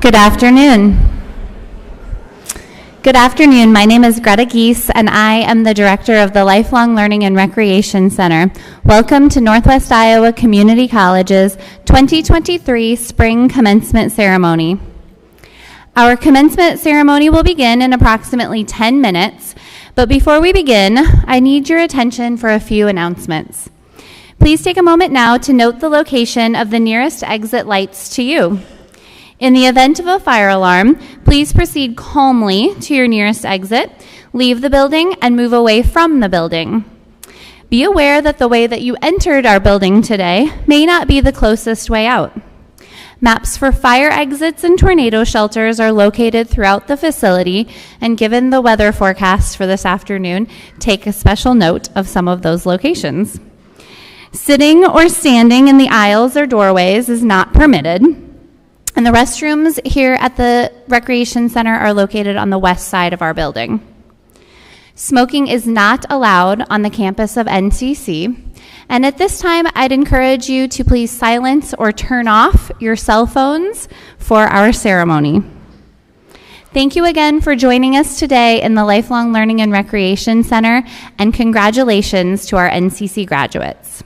Good afternoon. Good afternoon. My name is Greta Gies, and I am the director of the Lifelong Learning and Recreation Center. Welcome to Northwest Iowa Community College's 2023 Spring Commencement Ceremony. Our commencement ceremony will begin in approximately 10 minutes, but before we begin, I need your attention for a few announcements. Please take a moment now to note the location of the nearest exit lights to you. In the event of a fire alarm, please proceed calmly to your nearest exit, leave the building, and move away from the building. Be aware that the way that you entered our building today may not be the closest way out. Maps for fire exits and tornado shelters are located throughout the facility, and given the weather forecast for this afternoon, take a special note of some of those locations. Sitting or standing in the aisles or doorways is not permitted, and the restrooms here at the Recreation Center are located on the west side of our building. Smoking is not allowed on the campus of NCC, and at this time, I'd encourage you to please silence or turn off your cell phones for our ceremony. Thank you again for joining us today in the Lifelong Learning and Recreation Center, and congratulations to our NCC graduates.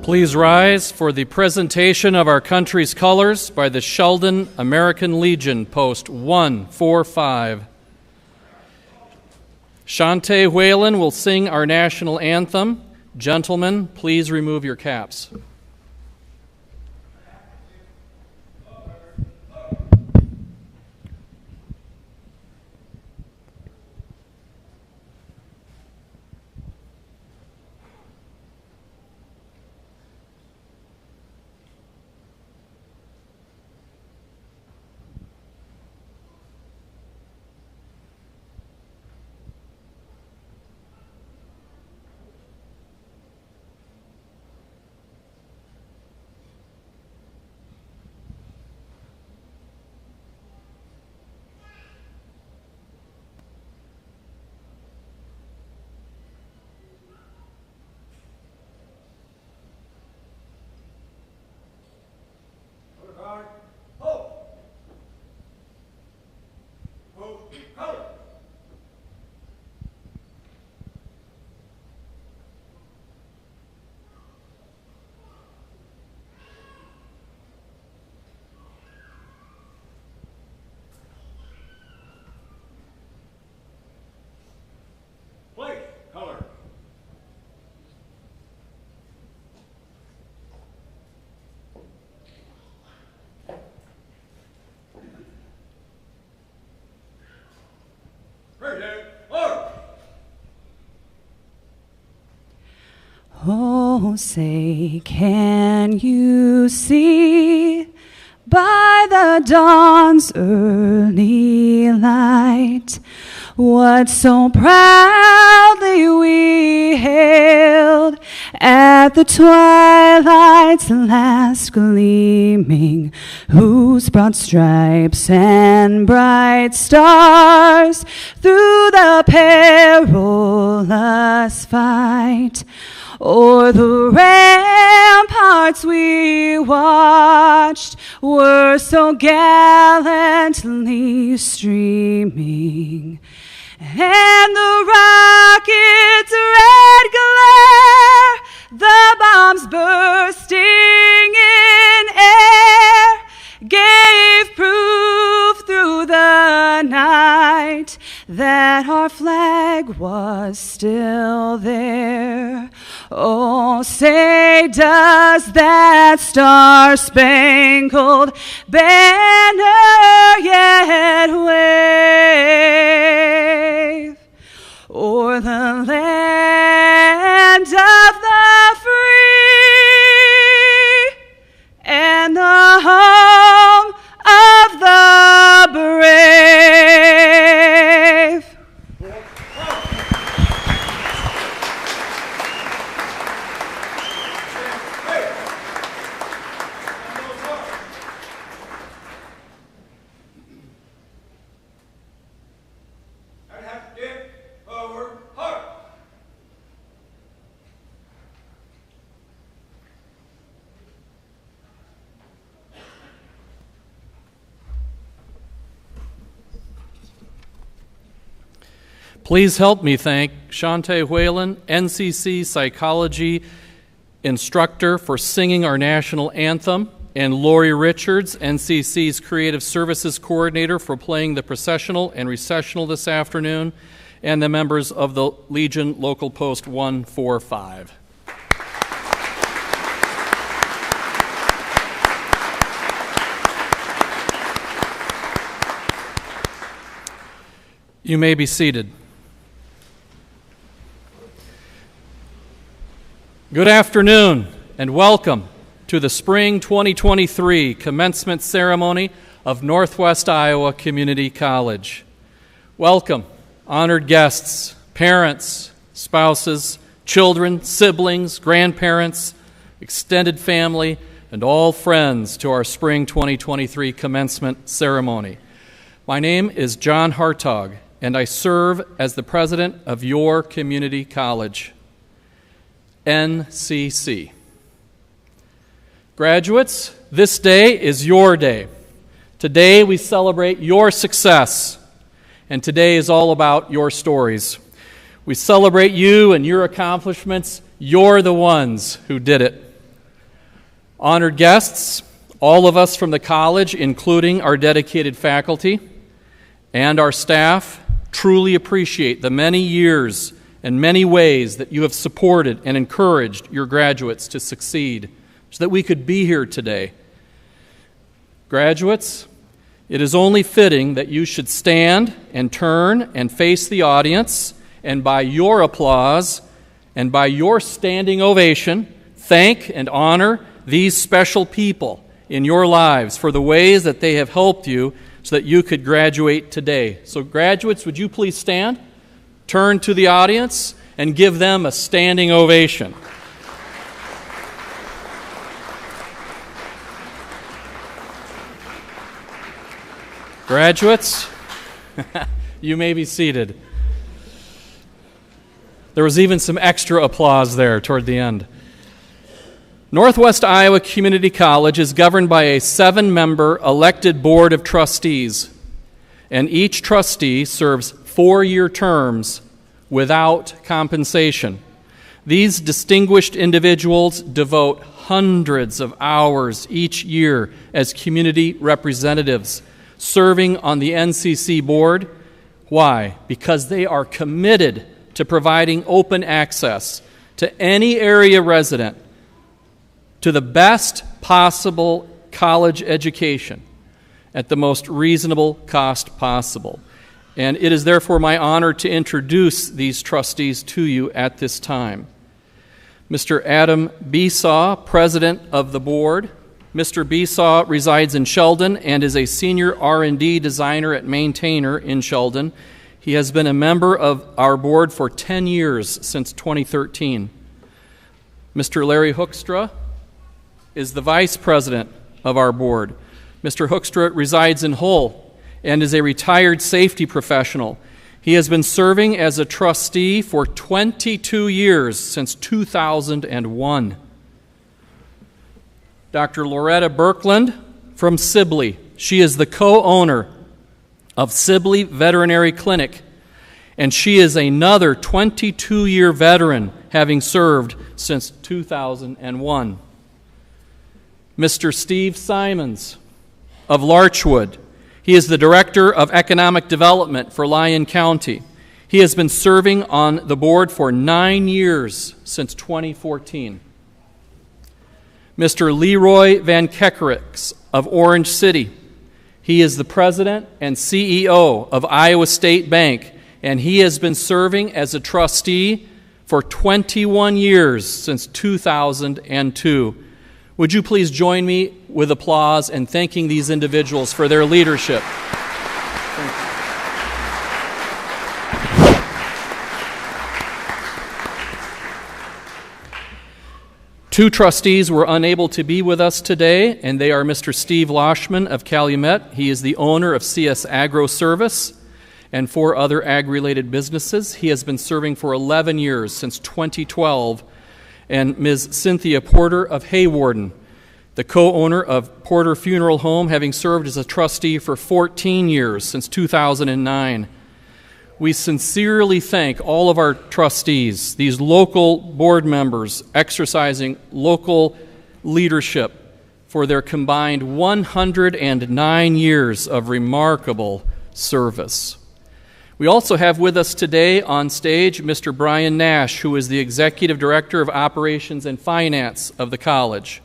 Please rise for the presentation of our country's colors by the Sheldon American Legion, Post 145. Shante Whalen will sing our national anthem. Gentlemen, please remove your caps. Oh, say, can you see by the dawn's early light what so proudly we hailed at the twilight's last gleaming, whose broad stripes and bright stars through the perilous fight o'er the ramparts we watched were so gallantly streaming, and the rocket's red glare, the bombs bursting in air, gave proof through the night that our flag was still there. Oh, say, does that star-spangled banner yet wave o'er the land of the free and the home of the brave? Please help me thank Shante Whalen, NCC Psychology Instructor, for singing our national anthem, and Lori Richards, NCC's Creative Services Coordinator, for playing the processional and recessional this afternoon, and the members of the Legion Local Post 145. You may be seated. Good afternoon and welcome to the Spring 2023 commencement ceremony of Northwest Iowa Community College. Welcome, honored guests, parents, spouses, children, siblings, grandparents, extended family, and all friends to our Spring 2023 commencement ceremony. My name is John Hartog, and I serve as the president of your community college, NCC. Graduates, this day is your day. Today we celebrate your success, and today is all about your stories. We celebrate you and your accomplishments. You're the ones who did it. Honored guests, all of us from the college, including our dedicated faculty and our staff, truly appreciate the many years and many ways that you have supported and encouraged your graduates to succeed so that we could be here today. Graduates, it is only fitting that you should stand and turn and face the audience, and by your applause and by your standing ovation, thank and honor these special people in your lives for the ways that they have helped you so that you could graduate today. So graduates, would you please stand, turn to the audience, and give them a standing ovation. Graduates, you may be seated. There was even some extra applause there toward the end. Northwest Iowa Community College is governed by a 7-member elected board of trustees, and each trustee serves 4-year terms without compensation. These distinguished individuals devote hundreds of hours each year as community representatives, serving on the NCC board. Why? Because they are committed to providing open access to any area resident to the best possible college education at the most reasonable cost possible. And it is therefore my honor to introduce these trustees to you at this time. Mr. Adam Besaw, President of the Board. Mr. Besaw resides in Sheldon and is a senior R&D designer at Maintainer in Sheldon. He has been a member of our board for 10 years, since 2013. Mr. Larry Hoekstra is the vice president of our board. Mr. Hoekstra resides in Hull and is a retired safety professional. He has been serving as a trustee for 22 years, since 2001. Dr. Loretta Birkland from Sibley. She is the co-owner of Sibley Veterinary Clinic, and she is another 22-year veteran, having served since 2001. Mr. Steve Simons of Larchwood. He is the Director of Economic Development for Lyon County. He has been serving on the board for 9 years, since 2014. Mr. Leroy Van Kekerix of Orange City. He is the President and CEO of Iowa State Bank, and he has been serving as a trustee for 21 years, since 2002. Would you please join me with applause and thanking these individuals for their leadership? Thank you. Two trustees were unable to be with us today, and they are Mr. Steve Loshman of Calumet. He is the owner of CS Agro Service and 4 other ag-related businesses. He has been serving for 11 years, since 2012. And Ms. Cynthia Porter of Haywarden, the co-owner of Porter Funeral Home, having served as a trustee for 14 years, since 2009. We sincerely thank all of our trustees, these local board members exercising local leadership, for their combined 109 years of remarkable service. We also have with us today on stage Mr. Brian Nash, who is the Executive Director of Operations and Finance of the college.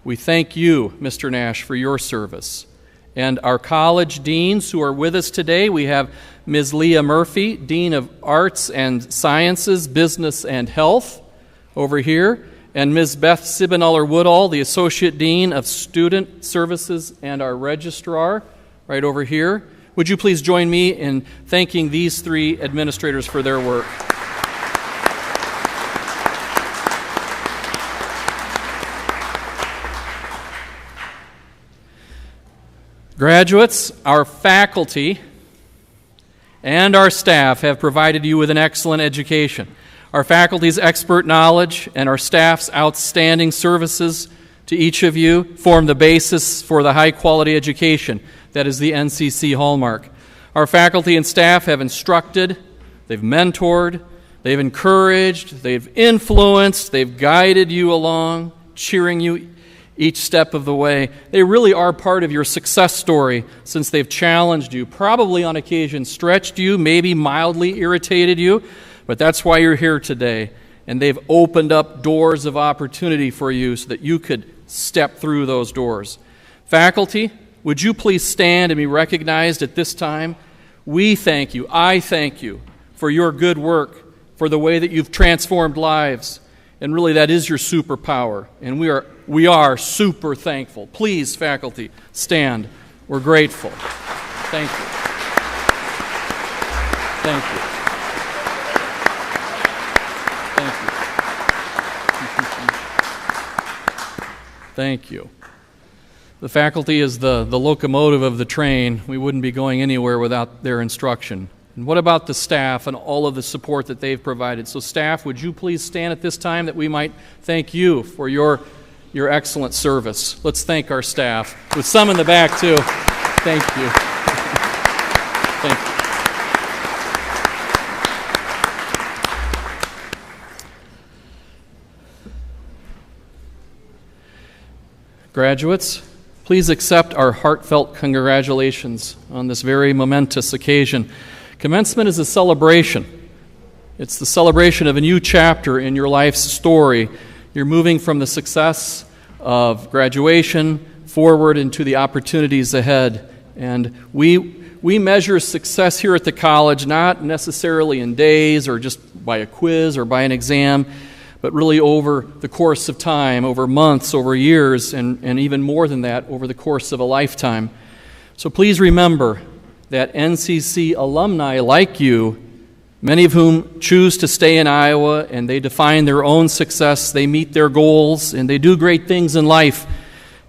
We thank you, Mr. Nash, for your service. And our college deans who are with us today, we have Ms. Leah Murphy, Dean of Arts and Sciences, Business and Health, over here, and Ms. Beth Sibenuller-Woodall, the Associate Dean of Student Services and our Registrar, right over here. Would you please join me in thanking these 3 administrators for their work? Graduates, our faculty and our staff have provided you with an excellent education. Our faculty's expert knowledge and our staff's outstanding services to each of you form the basis for the high-quality education that is the NCC hallmark. Our faculty and staff have instructed, they've mentored, they've encouraged, they've influenced, they've guided you along, cheering you each step of the way. They really are part of your success story since they've challenged you, probably on occasion stretched you, maybe mildly irritated you, but that's why you're here today. And they've opened up doors of opportunity for you so that you could step through those doors. Faculty, would you please stand and be recognized at this time? We thank you, I thank you for your good work, for the way that you've transformed lives. And really, that is your superpower. And we are super thankful. Please, faculty, stand. We're grateful. Thank you. Thank you. Thank you. The faculty is the locomotive of the train. We wouldn't be going anywhere without their instruction. And what about the staff and all of the support that they've provided? So staff, would you please stand at this time that we might thank you for your excellent service. Let's thank our staff, with some in the back too. Thank you. Thank you. Graduates, please accept our heartfelt congratulations on this very momentous occasion. Commencement is a celebration. It's the celebration of a new chapter in your life's story. You're moving from the success of graduation forward into the opportunities ahead. And we measure success here at the college not necessarily in days or just by a quiz or by an exam, but really over the course of time, over months, over years, and even more than that, over the course of a lifetime. So please remember that NCC alumni like you, many of whom choose to stay in Iowa, and they define their own success, they meet their goals, and they do great things in life.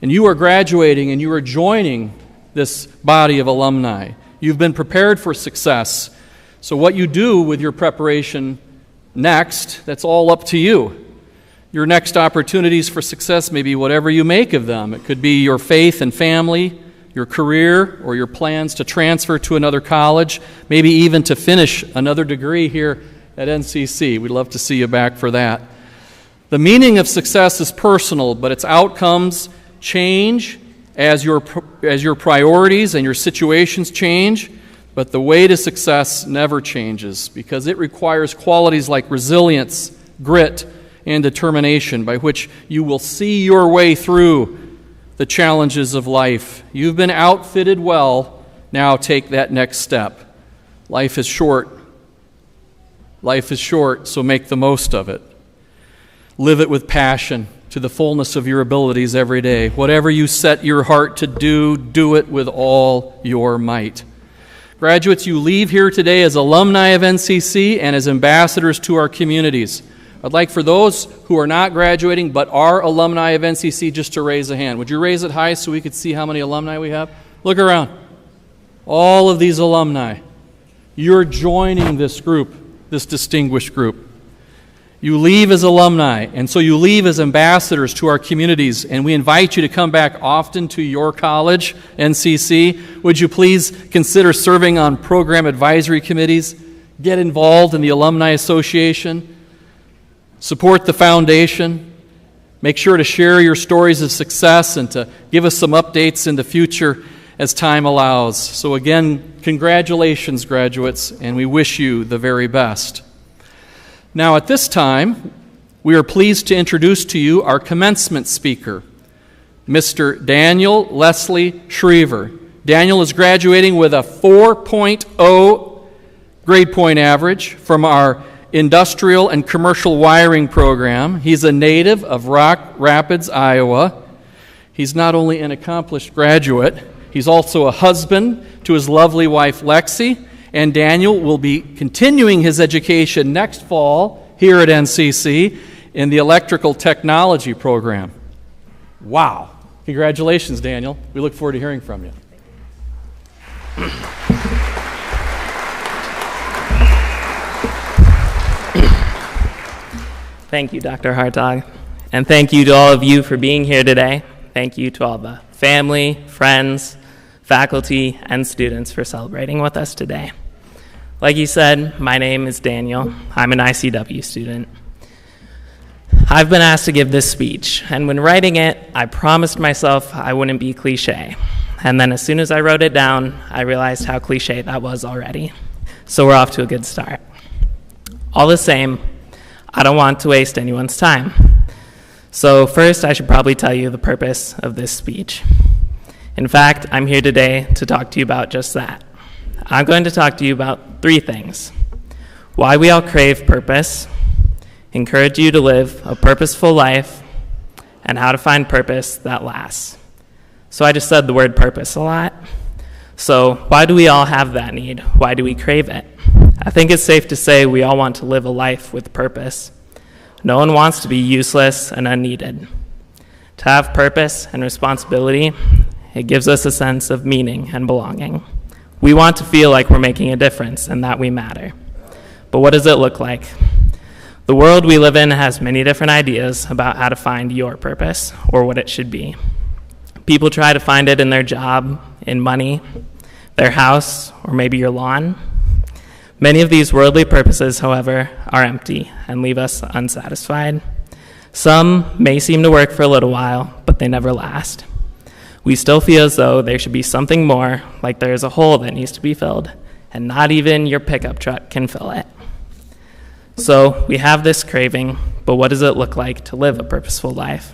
And you are graduating, and you are joining this body of alumni. You've been prepared for success. So what you do with your preparation next, that's all up to you. Your next opportunities for success may be whatever you make of them. It could be your faith and family, your career, or your plans to transfer to another college, maybe even to finish another degree here at NCC. We'd love to see you back for that. The meaning of success is personal, but its outcomes change as your priorities and your situations change. But the way to success never changes because it requires qualities like resilience, grit, and determination by which you will see your way through the challenges of life. You've been outfitted well. Now take that next step. Life is short. Life is short, so make the most of it. Live it with passion to the fullness of your abilities every day. Whatever you set your heart to do, do it with all your might. Graduates, you leave here today as alumni of NCC and as ambassadors to our communities. I'd like for those who are not graduating but are alumni of NCC just to raise a hand. Would you raise it high so we could see how many alumni we have? Look around. All of these alumni. You're joining this group, this distinguished group. You leave as alumni, and so you leave as ambassadors to our communities, and we invite you to come back often to your college, NCC. Would you please consider serving on program advisory committees, get involved in the Alumni Association, support the foundation, make sure to share your stories of success and to give us some updates in the future as time allows. So again, congratulations, graduates, and we wish you the very best. Now, at this time, we are pleased to introduce to you our commencement speaker, Mr. Daniel Leslie Schriever. Daniel is graduating with a 4.0 grade point average from our Industrial and Commercial Wiring program. He's a native of Rock Rapids, Iowa. He's not only an accomplished graduate, he's also a husband to his lovely wife, Lexi. And Daniel will be continuing his education next fall here at NCC in the Electrical Technology program. Wow. Congratulations, Daniel. We look forward to hearing from you. Thank you, Dr. Hartog. And thank you to all of you for being here today. Thank you to all the family, friends, faculty, and students for celebrating with us today. Like you said, my name is Daniel. I'm an ICW student. I've been asked to give this speech, and when writing it, I promised myself I wouldn't be cliche. And then as soon as I wrote it down, I realized how cliche that was already. So we're off to a good start. All the same, I don't want to waste anyone's time. So first, I should probably tell you the purpose of this speech. In fact, I'm here today to talk to you about just that. I'm going to talk to you about 3 things: why we all crave purpose, encourage you to live a purposeful life, and how to find purpose that lasts. So I just said the word purpose a lot. So why do we all have that need? Why do we crave it? I think it's safe to say we all want to live a life with purpose. No one wants to be useless and unneeded. To have purpose and responsibility, it gives us a sense of meaning and belonging. We want to feel like we're making a difference and that we matter. But what does it look like? The world we live in has many different ideas about how to find your purpose or what it should be. People try to find it in their job, in money, their house, or maybe your lawn. Many of these worldly purposes, however, are empty and leave us unsatisfied. Some may seem to work for a little while, but they never last. We still feel as though there should be something more, like there is a hole that needs to be filled, and not even your pickup truck can fill it. So we have this craving, but what does it look like to live a purposeful life?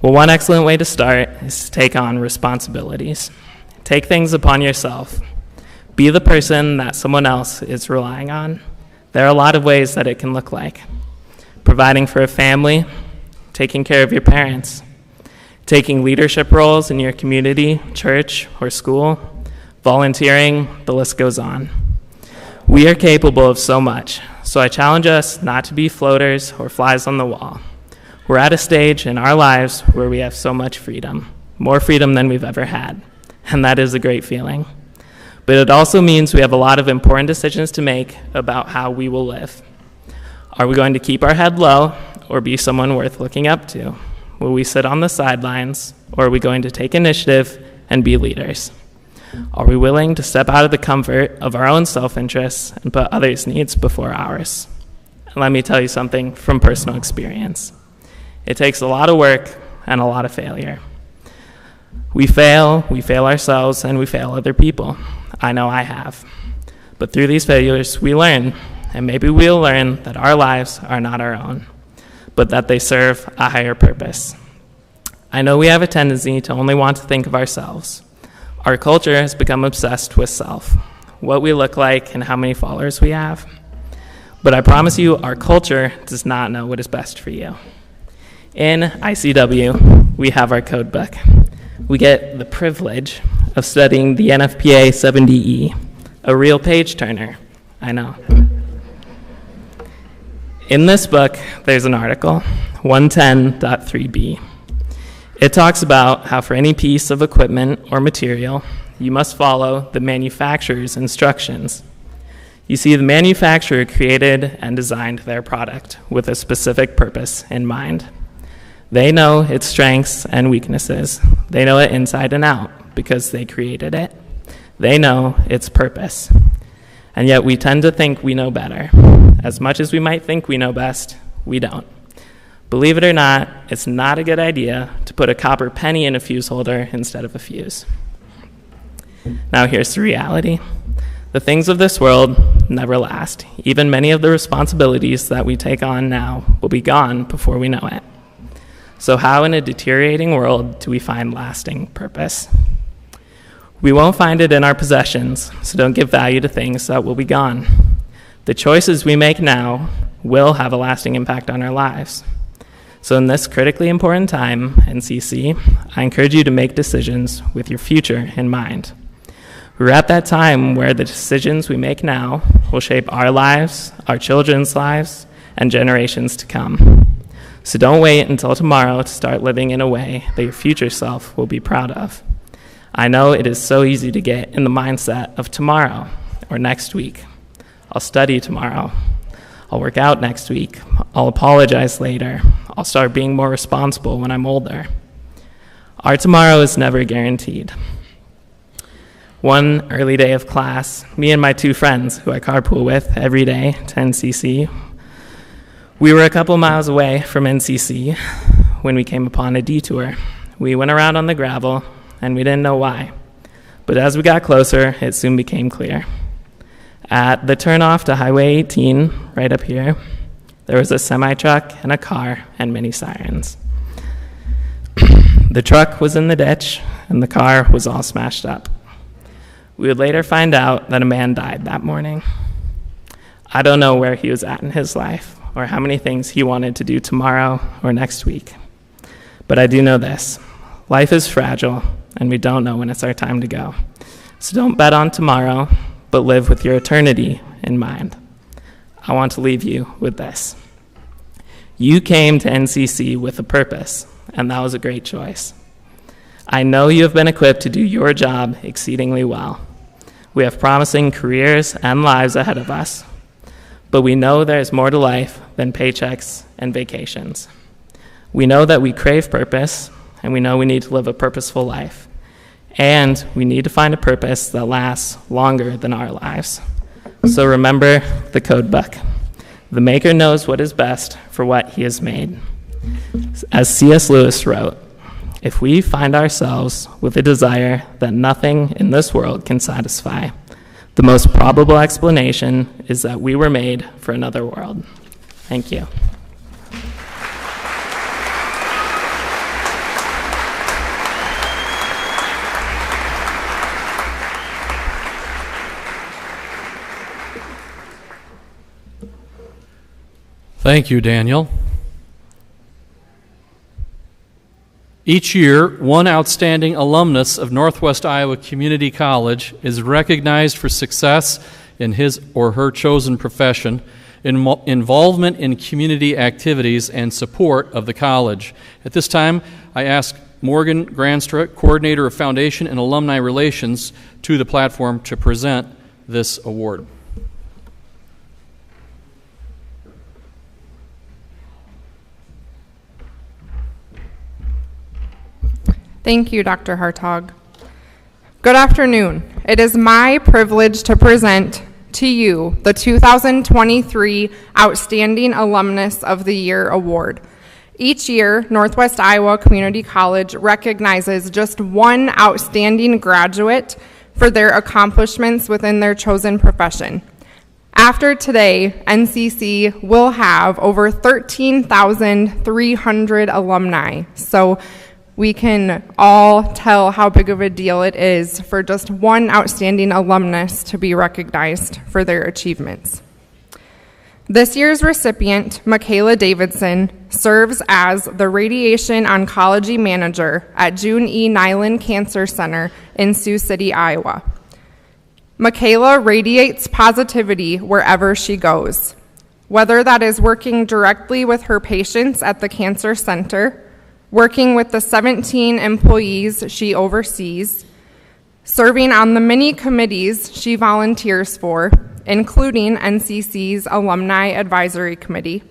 Well, one excellent way to start is to take on responsibilities. Take things upon yourself. Be the person that someone else is relying on. There are a lot of ways that it can look like. Providing for a family, taking care of your parents, taking leadership roles in your community, church, or school, volunteering, the list goes on. We are capable of so much, so I challenge us not to be floaters or flies on the wall. We're at a stage in our lives where we have so much freedom, more freedom than we've ever had, and that is a great feeling. But it also means we have a lot of important decisions to make about how we will live. Are we going to keep our head low or be someone worth looking up to? Will we sit on the sidelines, or are we going to take initiative and be leaders? Are we willing to step out of the comfort of our own self-interests and put others' needs before ours? And let me tell you something from personal experience. It takes a lot of work and a lot of failure. We fail ourselves, and we fail other people. I know I have. But through these failures, we learn, and maybe we'll learn that our lives are not our own, but that they serve a higher purpose. I know we have a tendency to only want to think of ourselves. Our culture has become obsessed with self, what we look like and how many followers we have. But I promise you, our culture does not know what is best for you. In ICW, we have our code book. We get the privilege of studying the NFPA 70E, a real page turner, I know. In this book, there's an article, 110.3b. It talks about how for any piece of equipment or material, you must follow the manufacturer's instructions. You see, the manufacturer created and designed their product with a specific purpose in mind. They know its strengths and weaknesses. They know it inside and out because they created it. They know its purpose. And yet we tend to think we know better. As much as we might think we know best, we don't. Believe it or not, it's not a good idea to put a copper penny in a fuse holder instead of a fuse. Now here's the reality. The things of this world never last. Even many of the responsibilities that we take on now will be gone before we know it. So how in a deteriorating world do we find lasting purpose? We won't find it in our possessions, so don't give value to things that will be gone. The choices we make now will have a lasting impact on our lives. So in this critically important time, NCC, I encourage you to make decisions with your future in mind. We're at that time where the decisions we make now will shape our lives, our children's lives, and generations to come. So don't wait until tomorrow to start living in a way that your future self will be proud of. I know it is so easy to get in the mindset of tomorrow or next week. I'll study tomorrow. I'll work out next week. I'll apologize later. I'll start being more responsible when I'm older. Our tomorrow is never guaranteed. One early day of class, me and my 2 friends, who I carpool with every day to NCC, We were a couple miles away from NCC when we came upon a detour. We went around on the gravel, and we didn't know why. But as we got closer, it soon became clear. At the turnoff to Highway 18, right up here, there was a semi-truck and a car and many sirens. The truck was in the ditch, and the car was all smashed up. We would later find out that a man died that morning. I don't know where he was at in his life or how many things he wanted to do tomorrow or next week. But I do know this: life is fragile, and we don't know when it's our time to go. So don't bet on tomorrow, but live with your eternity in mind. I want to leave you with this. You came to NCC with a purpose, and that was a great choice. I know you have been equipped to do your job exceedingly well. We have promising careers and lives ahead of us, but we know there is more to life than paychecks and vacations. We know that we crave purpose, and we know we need to live a purposeful life. And we need to find a purpose that lasts longer than our lives. So remember the code book. The maker knows what is best for what he has made. As C.S. Lewis wrote, if we find ourselves with a desire that nothing in this world can satisfy, the most probable explanation is that we were made for another world. Thank you. Thank you, Daniel. Each year, one outstanding alumnus of Northwest Iowa Community College is recognized for success in his or her chosen profession, involvement in community activities, and support of the college. At this time, I ask Morgan Granstra, Coordinator of Foundation and Alumni Relations, to the platform to present this award. Thank you, Dr. Hartog. Good afternoon. It is my privilege to present to you the 2023 Outstanding Alumnus of the Year Award. Each year, Northwest Iowa Community College recognizes just one outstanding graduate for their accomplishments within their chosen profession. After today, NCC will have over 13,300 alumni. So we can all tell how big of a deal it is for just one outstanding alumnus to be recognized for their achievements. This year's recipient, Michaela Davidson, serves as the Radiation Oncology Manager at June E. Nyland Cancer Center in Sioux City, Iowa. Michaela radiates positivity wherever she goes, whether that is working directly with her patients at the cancer center, working with the 17 employees she oversees, serving on the many committees she volunteers for, including NCC's Alumni Advisory Committee,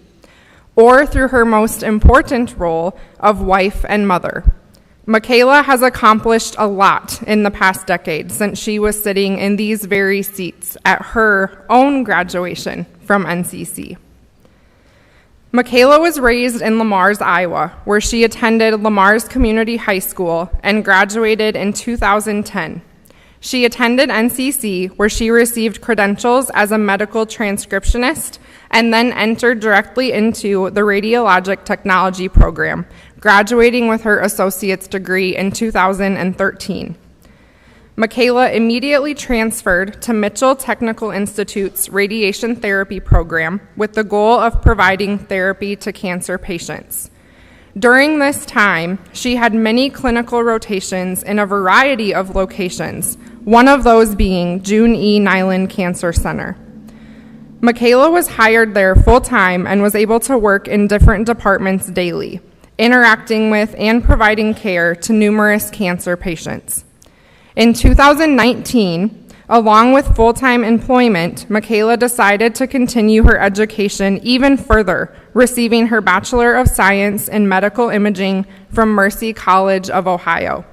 or through her most important role of wife and mother. Michaela has accomplished a lot in the past decade since she was sitting in these very seats at her own graduation from NCC. Michaela was raised in Lamars, Iowa, where she attended Lamars Community High School and graduated in 2010. She attended NCC, where she received credentials as a medical transcriptionist and then entered directly into the radiologic technology program, graduating with her associate's degree in 2013. Michaela immediately transferred to Mitchell Technical Institute's radiation therapy program with the goal of providing therapy to cancer patients. During this time, she had many clinical rotations in a variety of locations, one of those being June E. Nyland Cancer Center. Michaela was hired there full-time and was able to work in different departments daily, interacting with and providing care to numerous cancer patients. In 2019, along with full-time employment, Michaela decided to continue her education even further, receiving her Bachelor of Science in Medical Imaging from Mercy College of Ohio.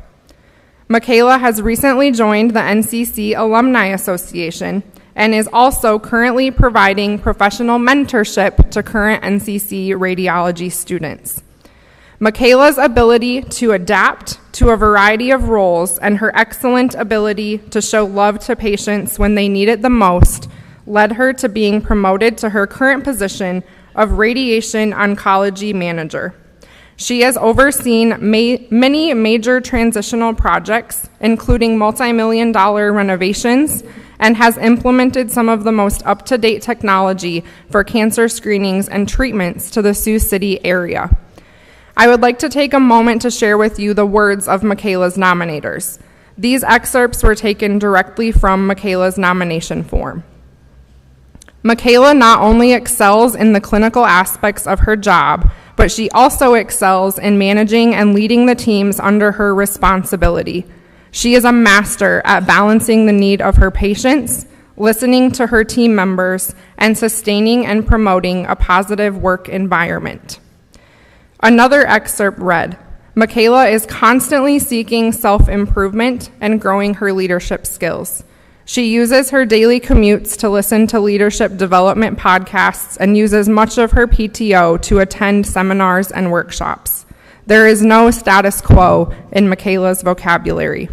Michaela has recently joined the NCC Alumni Association and is also currently providing professional mentorship to current NCC radiology students. Michaela's ability to adapt to a variety of roles and her excellent ability to show love to patients when they need it the most led her to being promoted to her current position of Radiation Oncology Manager. She has overseen many major transitional projects, including multi-million-dollar renovations, and has implemented some of the most up-to-date technology for cancer screenings and treatments to the Sioux City area. I would like to take a moment to share with you the words of Michaela's nominators. These excerpts were taken directly from Michaela's nomination form. Michaela not only excels in the clinical aspects of her job, but she also excels in managing and leading the teams under her responsibility. She is a master at balancing the need of her patients, listening to her team members, and sustaining and promoting a positive work environment. Another excerpt read, Michaela is constantly seeking self-improvement and growing her leadership skills. She uses her daily commutes to listen to leadership development podcasts and uses much of her PTO to attend seminars and workshops. There is no status quo in Michaela's vocabulary.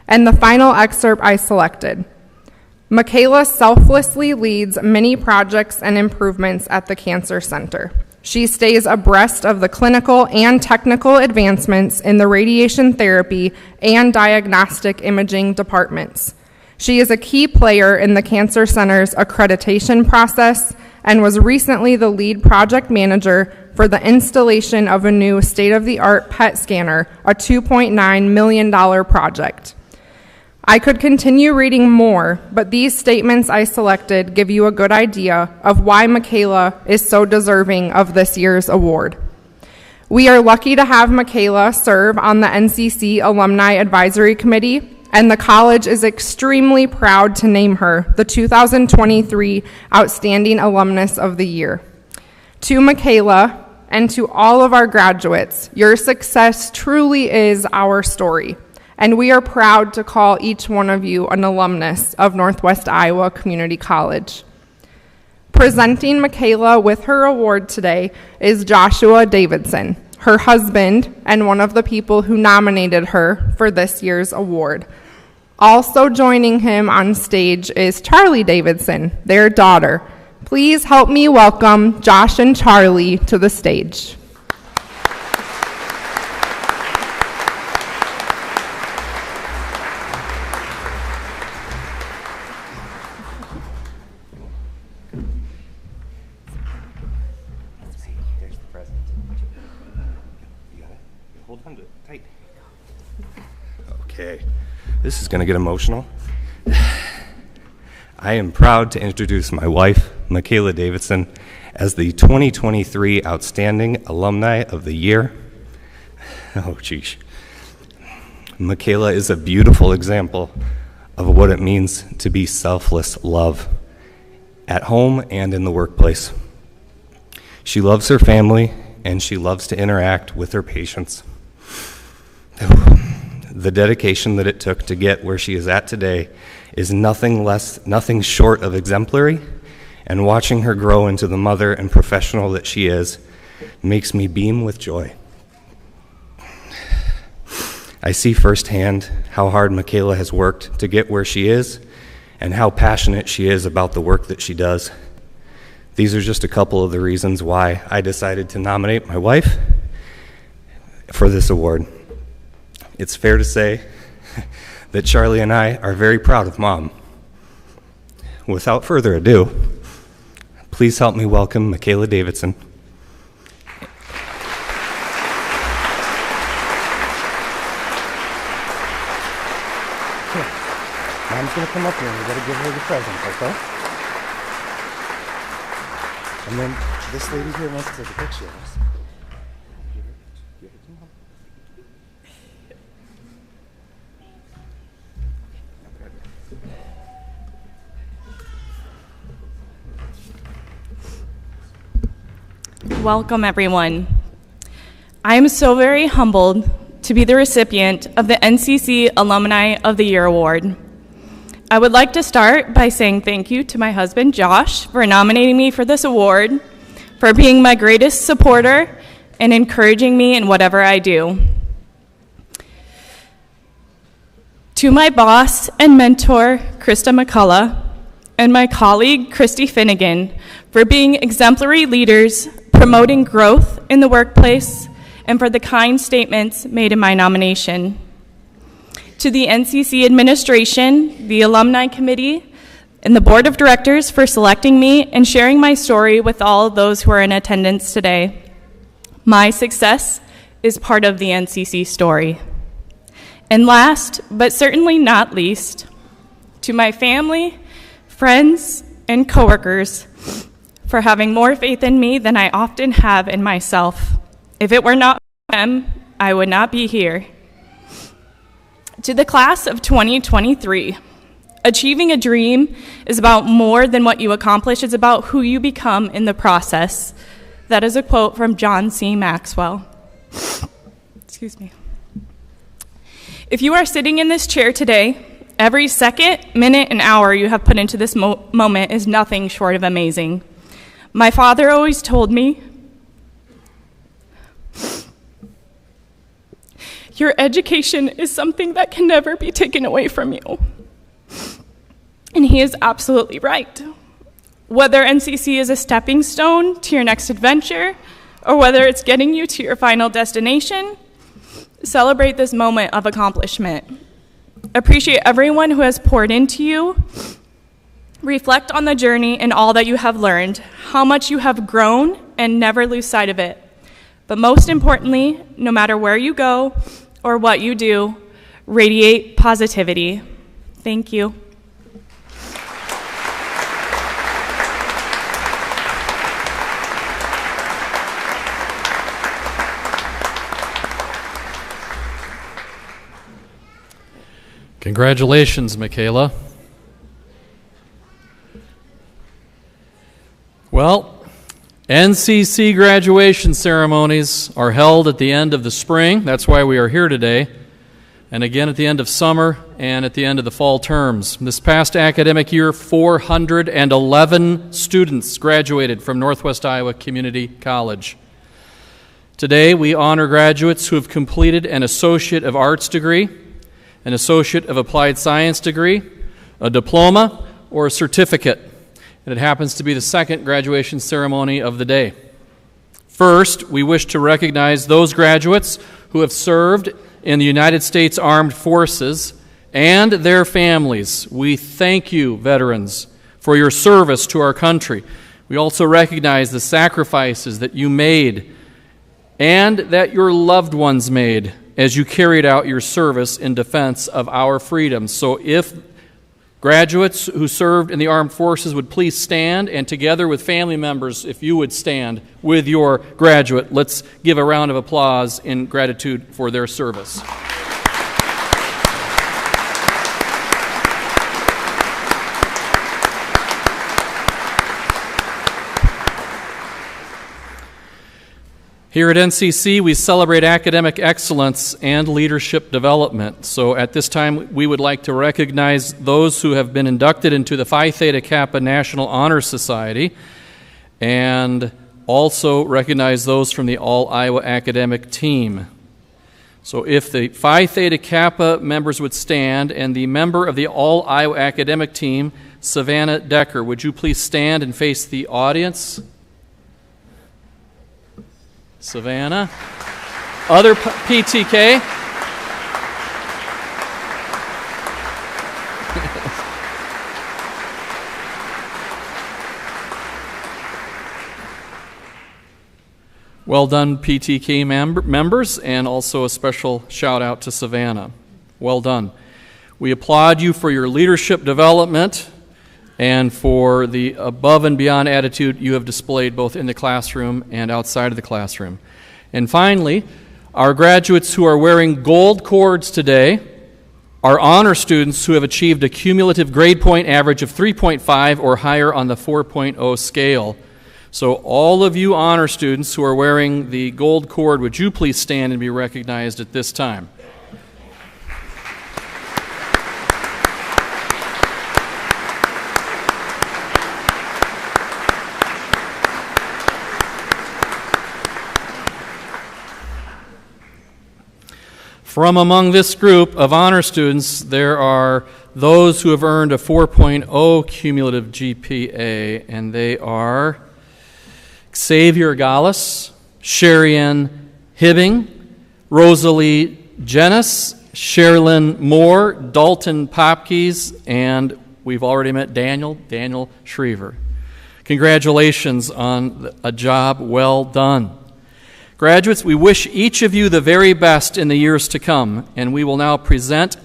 And the final excerpt I selected. Michaela selflessly leads many projects and improvements at the Cancer Center. She stays abreast of the clinical and technical advancements in the radiation therapy and diagnostic imaging departments. She is a key player in the Cancer Center's accreditation process and was recently the lead project manager for the installation of a new state-of-the-art PET scanner, a $2.9 million project. I could continue reading more, but these statements I selected give you a good idea of why Michaela is so deserving of this year's award. We are lucky to have Michaela serve on the NCC Alumni Advisory Committee, and the college is extremely proud to name her the 2023 Outstanding Alumnus of the Year. To Michaela and to all of our graduates, your success truly is our story, and we are proud to call each one of you an alumnus of Northwest Iowa Community College. Presenting Michaela with her award today is Joshua Davidson, her husband, and one of the people who nominated her for this year's award. Also joining him on stage is Charlie Davidson, their daughter. Please help me welcome Josh and Charlie to the stage. Okay, this is going to get emotional. I am proud to introduce my wife, Michaela Davidson, as the 2023 Outstanding Alumni of the Year. Oh, geez. Michaela is a beautiful example of what it means to be selfless love at home and in the workplace. She loves her family, and she loves to interact with her patients. The dedication that it took to get where she is at today is nothing short of exemplary, and watching her grow into the mother and professional that she is makes me beam with joy. I see firsthand how hard Michaela has worked to get where she is and how passionate she is about the work that she does. These are just a couple of the reasons why I decided to nominate my wife for this award. It's fair to say that Charlie and I are very proud of Mom. Without further ado, please help me welcome Michaela Davidson. Mom's going to come up here and we got to give her the present, okay? And then this lady here wants to take a picture of us. Give it to Mom. Welcome, everyone. I am so very humbled to be the recipient of the NCC Alumni of the Year Award. I would like to start by saying thank you to my husband, Josh, for nominating me for this award, for being my greatest supporter and encouraging me in whatever I do. To my boss and mentor, Krista McCullough, and my colleague, Christy Finnegan, for being exemplary leaders, promoting growth in the workplace, and for the kind statements made in my nomination. To the NCC administration, the alumni committee, and the board of directors for selecting me and sharing my story with all of those who are in attendance today. My success is part of the NCC story. And last, but certainly not least, to my family, friends, and coworkers for having more faith in me than I often have in myself. If it were not for them, I would not be here. To the class of 2023, achieving a dream is about more than what you accomplish. It's about who you become in the process. That is a quote from John C. Maxwell. Excuse me. If you are sitting in this chair today, every second, minute, and hour you have put into this moment is nothing short of amazing. My father always told me, your education is something that can never be taken away from you. And he is absolutely right. Whether NCC is a stepping stone to your next adventure, or whether it's getting you to your final destination, celebrate this moment of accomplishment. Appreciate everyone who has poured into you. Reflect on the journey and all that you have learned, how much you have grown, and never lose sight of it. But most importantly, no matter where you go or what you do, radiate positivity. Thank you. Congratulations, Michaela. Well, NCC graduation ceremonies are held at the end of the spring. That's why we are here today. And again at the end of summer and at the end of the fall terms. This past academic year, 411 students graduated from Northwest Iowa Community College. Today, we honor graduates who have completed an Associate of Arts degree, an Associate of Applied Science degree, a diploma, or a certificate. And it happens to be the second graduation ceremony of the day. First, we wish to recognize those graduates who have served in the United States Armed Forces and their families. We thank you, veterans, for your service to our country. We also recognize the sacrifices that you made and that your loved ones made as you carried out your service in defense of our freedoms. So if graduates who served in the armed forces would please stand, and together with family members, if you would stand with your graduate, let's give a round of applause in gratitude for their service. Here at NCC, we celebrate academic excellence and leadership development. So at this time, we would like to recognize those who have been inducted into the Phi Theta Kappa National Honor Society, and also recognize those from the All-Iowa Academic Team. So if the Phi Theta Kappa members would stand, and the member of the All-Iowa Academic Team, Savannah Decker, would you please stand and face the audience? Savannah. Other PTK. Well done, PTK members, and also a special shout out to Savannah. Well done. We applaud you for your leadership development and for the above and beyond attitude you have displayed both in the classroom and outside of the classroom. And finally, our graduates who are wearing gold cords today are honor students who have achieved a cumulative grade point average of 3.5 or higher on the 4.0 scale. So all of you honor students who are wearing the gold cord, would you please stand and be recognized at this time? From among this group of honor students, there are those who have earned a 4.0 cumulative GPA, and they are Xavier Gallus, Sherry-Ann Hibbing, Rosalie Jenis, Sherilyn Moore, Dalton Popkes, and we've already met Daniel Schriever. Congratulations on a job well done. Graduates, we wish each of you the very best in the years to come, and we will now present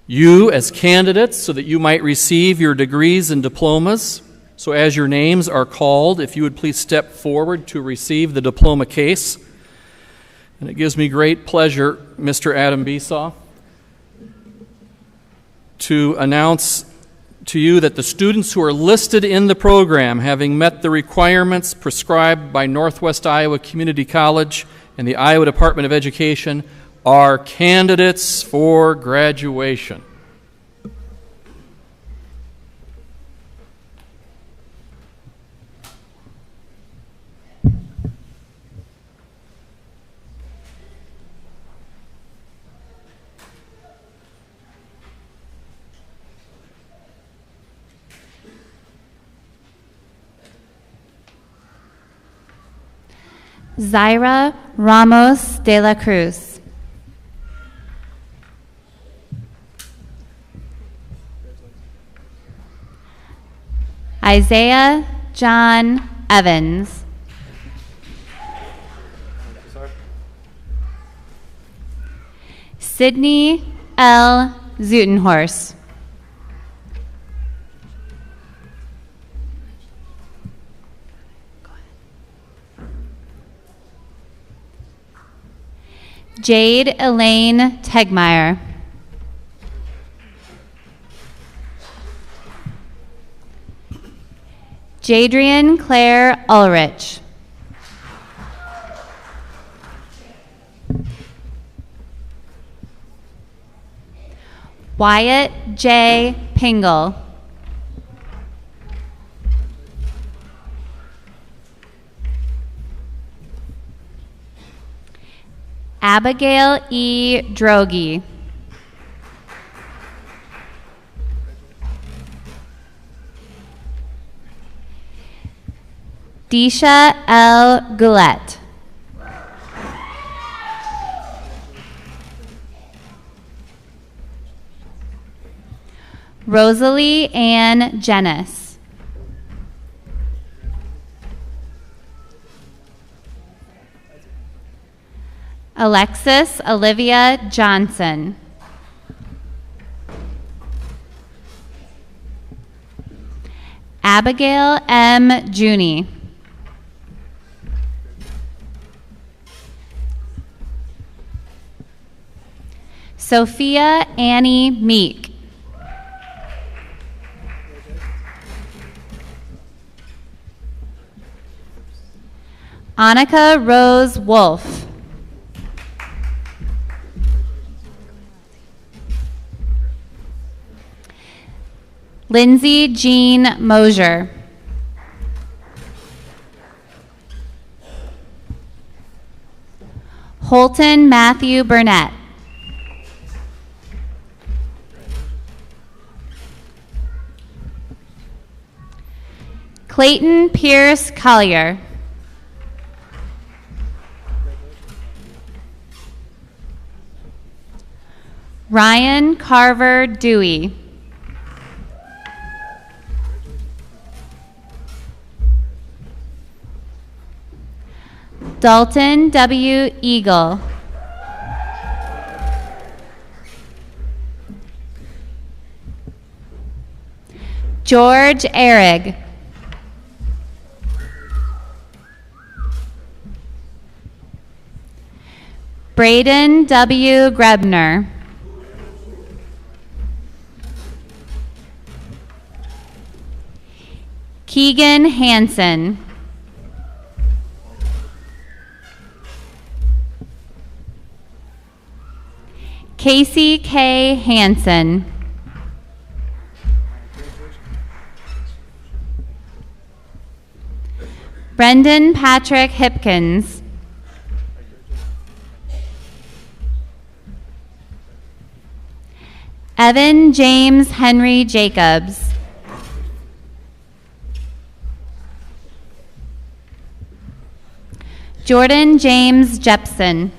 you as candidates so that you might receive your degrees and diplomas. So as your names are called, if you would please step forward to receive the diploma case. And it gives me great pleasure, Mr. Adam Besaw, to announce to you that the students who are listed in the program, having met the requirements prescribed by Northwest Iowa Community College and the Iowa Department of Education, are candidates for graduation. Zaira Ramos de la Cruz. Isaiah John Evans. Sydney L. Zutenhorst. Jade Elaine Tegmeyer. Jadrian Claire Ulrich. Wyatt J. Pingle. Abigail E. Drogi. Disha L. Goulet. Rosalie Ann Jenis. Alexis Olivia Johnson. Abigail M. Juni. Sophia Annie Meek. Annika Rose Wolf. Lindsay Jean Mosier. Holton Matthew Burnett. Clayton Pierce Collier. Ryan Carver Dewey. Dalton W. Eagle. George Ehrig. Braden W. Grebner. Keegan Hansen. Casey K. Hansen. Brendan Patrick Hipkins. Evan James Henry Jacobs. Jordan James Jepson.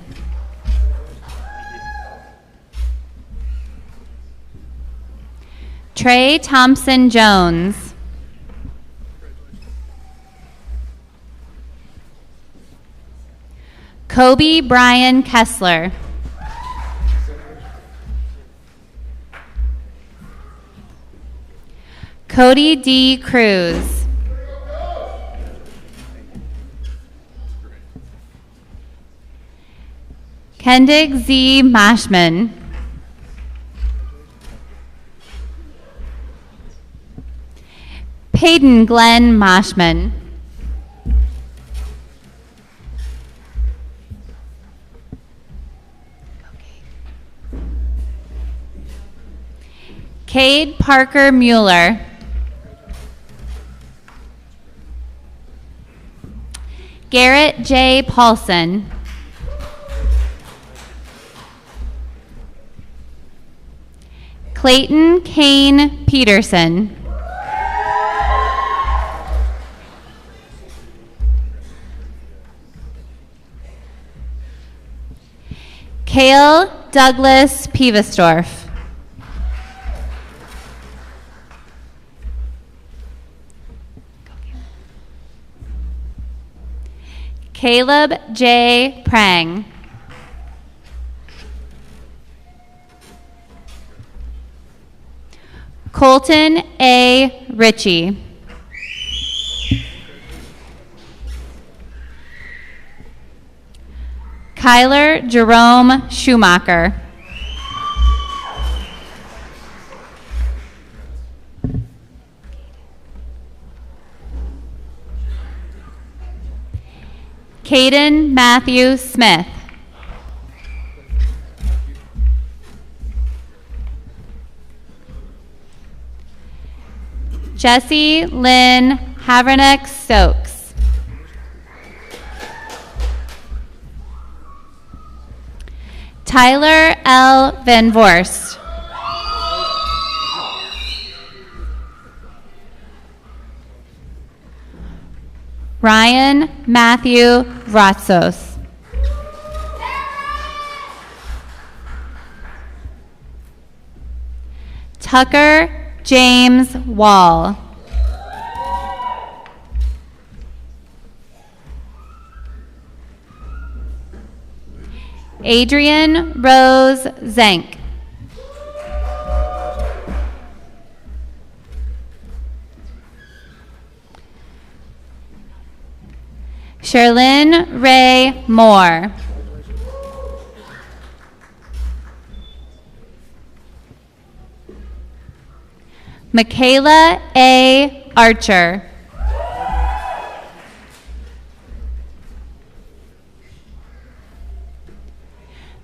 Trey Thompson Jones. Kobe Brian Kessler. Cody D. Cruz. Kendig Z. Mashman. Peyton Glenn Mashman. Cade Parker Mueller. Garrett J. Paulson. Clayton Kane Peterson. Cale Douglas Pivesdorf. Caleb J. Prang. Colton A. Ritchie. Kyler Jerome Schumacher. Caden Matthew Smith. Jesse Lynn Haverneck Stokes. Tyler L. Van Vorst. Ryan Matthew Ratsos. Tucker James Wall. Adrian Rose Zank. Sherlyn Ray Moore. Michaela A. Archer.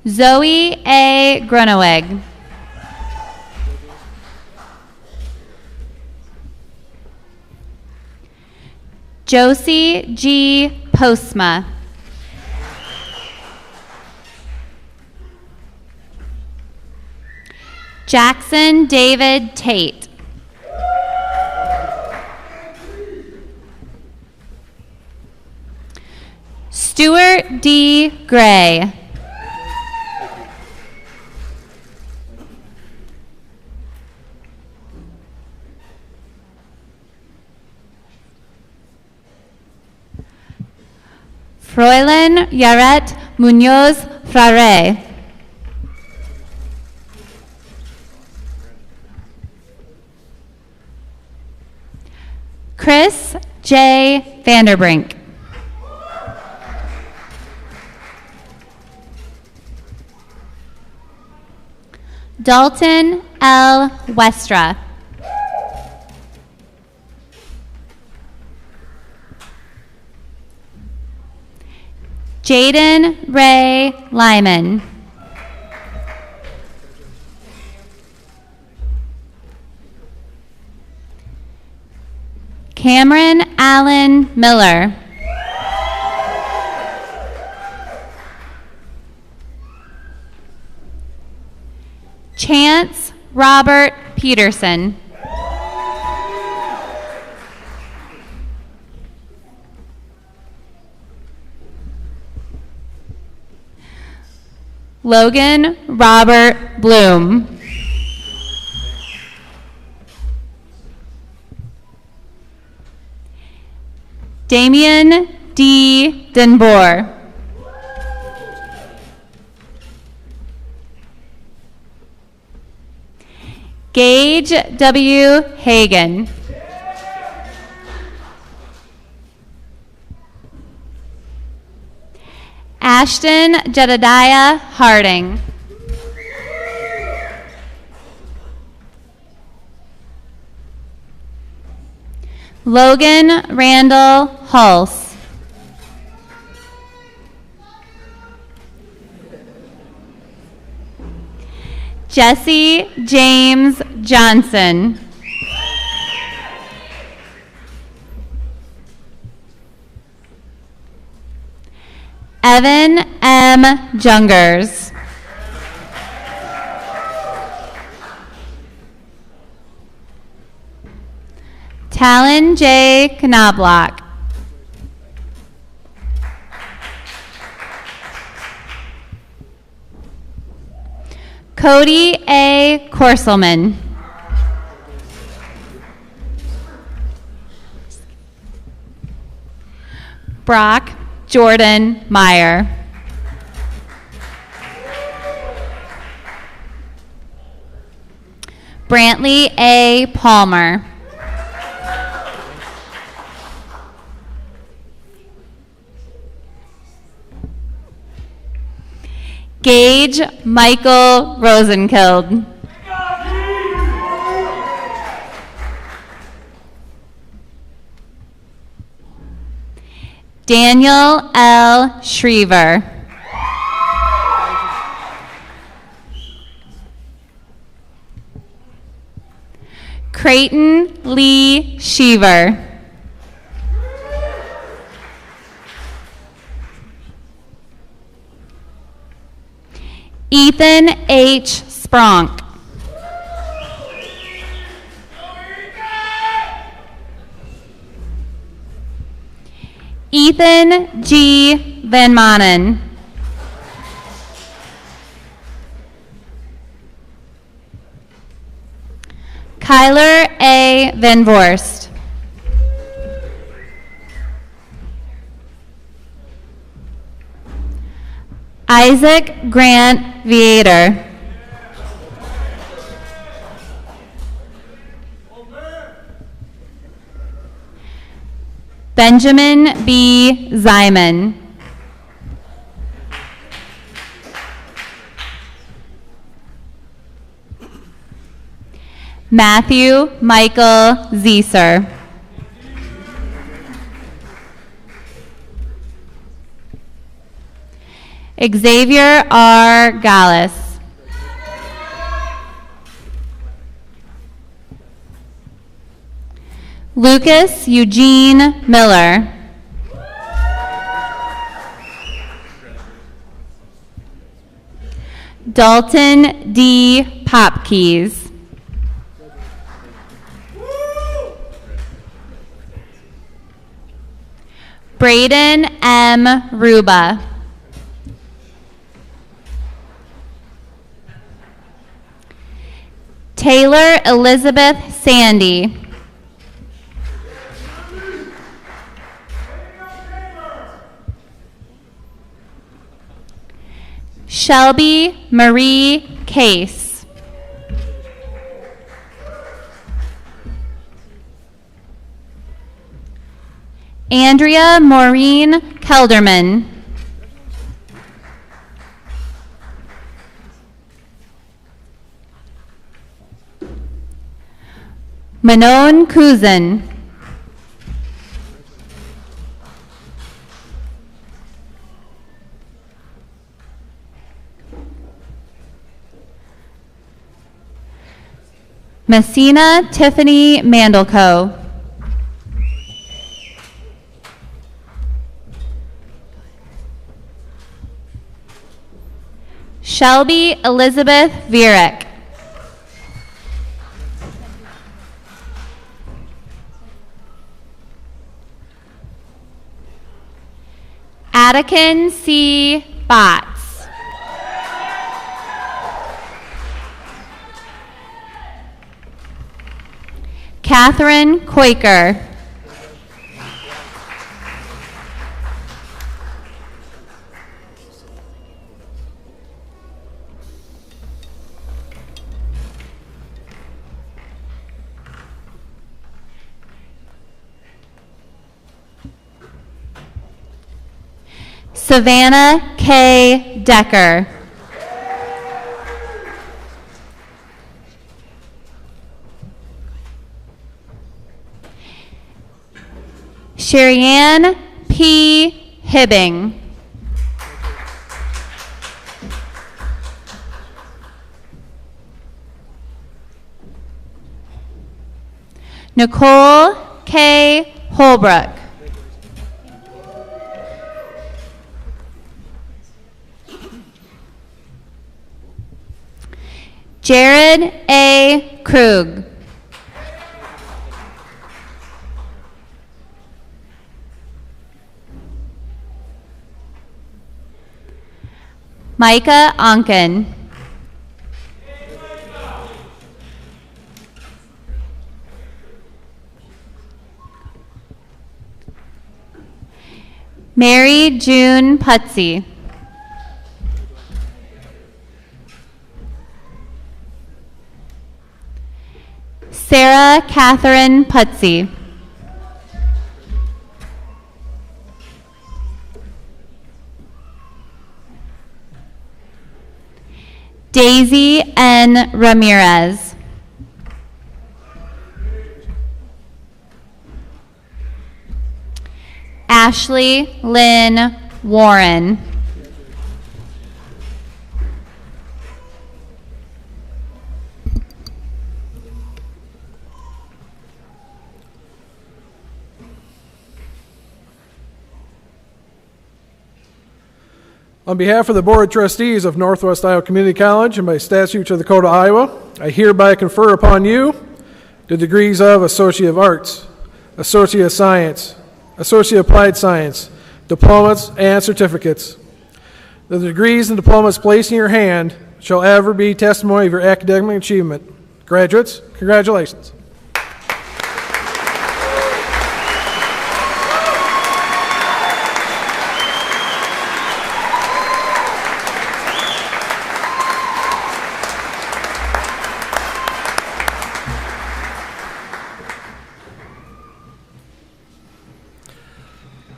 Zoe A. Gruneweg. Josie G. Postma. Jackson David Tate. Stuart D. Gray. Froilan Yaret Munoz Frare. Chris J. Vanderbrink. Dalton L. Westra. Jaden Ray Lyman. Cameron Allen Miller. Chance Robert Peterson. Logan Robert Bloom. Damian D. Denboer. Gage W. Hagan. Ashton Jedediah Harding. Logan Randall Hulse. Jesse James Johnson. Evan M. Jungers. Talon J. Knobloch. Cody A. Korselman. Brock Jordan Meyer. Brantley A. Palmer. Gage Michael Rosenkild. Daniel L. Schriever. Creighton Lee Sheaver. Ethan H. Spronk. Ethan G. Van Manen. Kyler A. Van Vorst. Isaac Grant Viator. Benjamin B. Zyman. Matthew Michael Zieser. Xavier R. Gallus. Lucas Eugene Miller. Dalton D. Popkeys. Braden M. Ruba. Taylor Elizabeth Sandy. Shelby Marie Case. Andrea Maureen Kelderman. Manon Kuzin. Messina Tiffany Mandelco. Shelby Elizabeth Vierek. Madikin C. Botts. Catherine Quaker. Savannah K. Decker. Sherrianne P. Hibbing. Nicole K. Holbrook. Jared A. Krug. Micah Onken. Mary June Putsey. Sarah Catherine Putsey. Daisy N. Ramirez. Ashley Lynn Warren. On behalf of the Board of Trustees of Northwest Iowa Community College and by statute of the Code of Iowa, I hereby confer upon you the degrees of Associate of Arts, Associate of Science, Associate of Applied Science, diplomas, and certificates. The degrees and diplomas placed in your hand shall ever be testimony of your academic achievement. Graduates, congratulations.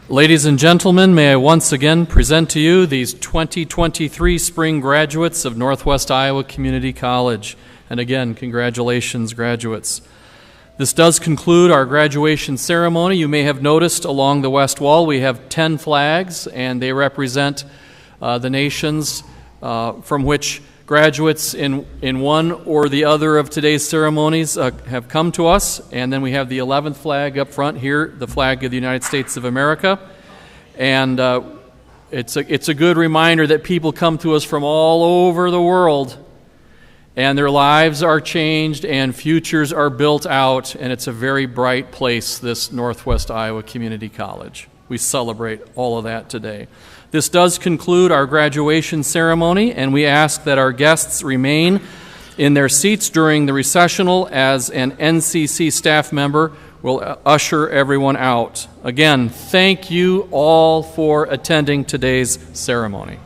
Ladies and gentlemen, may I once again present to you these 2023 spring graduates of Northwest Iowa Community College. And again, congratulations, graduates. This does conclude our graduation ceremony. You may have noticed along the west wall we have 10 flags, and they represent the nations from which graduates in one or the other of today's ceremonies have come to us. And then we have the 11th flag up front here, the flag of the United States of America. And it's a good reminder that people come to us from all over the world, and their lives are changed and futures are built out, and it's a very bright place, this Northwest Iowa Community College. We celebrate all of that today. This does conclude our graduation ceremony, and we ask that our guests remain in their seats during the recessional as an NCC staff member will usher everyone out. Again, thank you all for attending today's ceremony.